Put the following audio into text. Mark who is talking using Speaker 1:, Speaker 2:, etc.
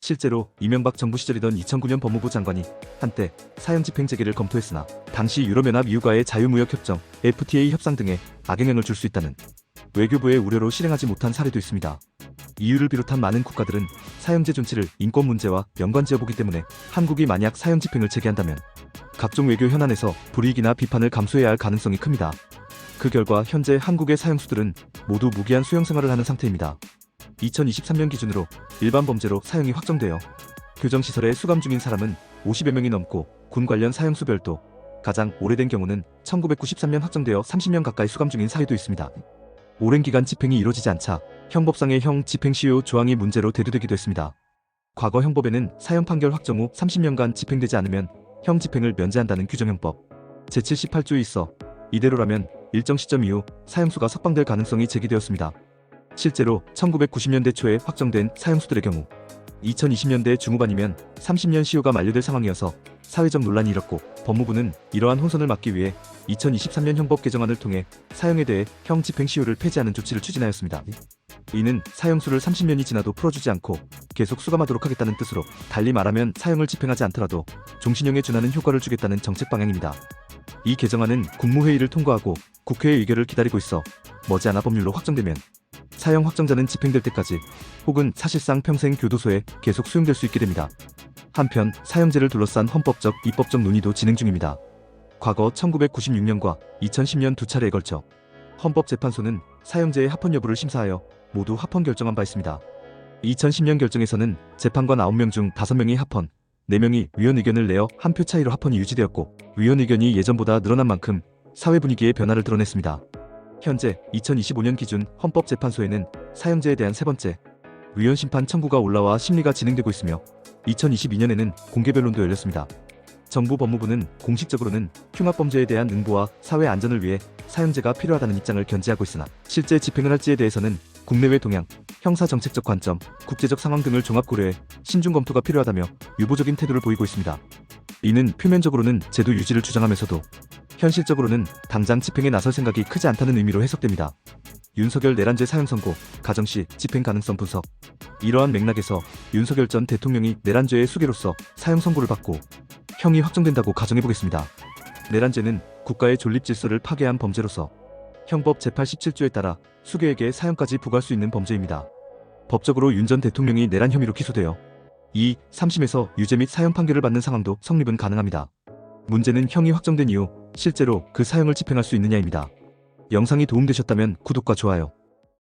Speaker 1: 실제로 이명박 정부 시절이던 2009년 법무부 장관이 한때 사형 집행 재개를 검토했으나 당시 유럽연합 EU과의 자유무역협정 FTA 협상 등에 악영향을 줄 수 있다는 외교부의 우려로 실행하지 못한 사례도 있습니다. EU를 비롯한 많은 국가들은 사형제 존치를 인권 문제와 연관지어 보기 때문에 한국이 만약 사형 집행을 재개한다면 각종 외교 현안에서 불이익이나 비판을 감수해야 할 가능성이 큽니다. 그 결과 현재 한국의 사형수들은 모두 무기한 수용 생활을 하는 상태입니다. 2023년 기준으로 일반 범죄로 사형이 확정되어 교정시설에 수감 중인 사람은 50여 명이 넘고 군 관련 사형수 별도 가장 오래된 경우는 1993년 확정되어 30년 가까이 수감 중인 사례도 있습니다. 오랜 기간 집행이 이루어지지 않자 형법상의 형 집행 시효 조항이 문제로 대두되기도 했습니다. 과거 형법에는 사형 판결 확정 후 30년간 집행되지 않으면 형 집행을 면제한다는 규정형법 제78조에 있어 이대로라면 일정 시점 이후 사형수가 석방될 가능성이 제기되었습니다. 실제로 1990년대 초에 확정된 사형수들의 경우 2020년대 중후반이면 30년 시효가 만료될 상황이어서 사회적 논란이 일었고 법무부는 이러한 혼선을 막기 위해 2023년 형법 개정안을 통해 사형에 대해 형 집행 시효를 폐지하는 조치를 추진하였습니다. 이는 사형수를 30년이 지나도 풀어주지 않고 계속 수감하도록 하겠다는 뜻으로, 달리 말하면 사형을 집행하지 않더라도 종신형에 준하는 효과를 주겠다는 정책 방향입니다. 이 개정안은 국무회의를 통과하고 국회의 의결을 기다리고 있어 머지않아 법률로 확정되면 사형 확정자는 집행될 때까지 혹은 사실상 평생 교도소에 계속 수용될 수 있게 됩니다. 한편 사형제를 둘러싼 헌법적, 입법적 논의도 진행 중입니다. 과거 1996년과 2010년 두 차례에 걸쳐 헌법재판소는 사형제의 합헌 여부를 심사하여 모두 합헌 결정한 바 있습니다. 2010년 결정에서는 재판관 9명 중 5명이 합헌, 4명이 위헌 의견을 내어 한 표 차이로 합헌이 유지되었고, 위헌 의견이 예전보다 늘어난 만큼 사회 분위기의 변화를 드러냈습니다. 현재 2025년 기준 헌법재판소에는 사형제에 대한 세 번째 위헌 심판 청구가 올라와 심리가 진행되고 있으며 2022년에는 공개 변론도 열렸습니다. 정부 법무부는 공식적으로는 흉악범죄에 대한 응보와 사회 안전을 위해 사형제가 필요하다는 입장을 견지하고 있으나 실제 집행을 할지에 대해서는 국내외 동향, 형사정책적 관점, 국제적 상황 등을 종합 고려해 신중 검토가 필요하다며 유보적인 태도를 보이고 있습니다. 이는 표면적으로는 제도 유지를 주장하면서도 현실적으로는 당장 집행에 나설 생각이 크지 않다는 의미로 해석됩니다. 윤석열 내란죄 사형 선고, 가정시 집행 가능성 분석. 이러한 맥락에서 윤석열 전 대통령이 내란죄의 수괴로서 사형 선고를 받고 형이 확정된다고 가정해보겠습니다. 내란죄는 국가의 존립 질서를 파괴한 범죄로서 형법 제87조에 따라 수괴에게 사형까지 부과할 수 있는 범죄입니다. 법적으로 윤 전 대통령이 내란 혐의로 기소되어 2, 3심에서 유죄 및 사형 판결을 받는 상황도 성립은 가능합니다. 문제는 형이 확정된 이후 실제로 그 사형을 집행할 수 있느냐입니다. 영상이 도움되셨다면 구독과 좋아요,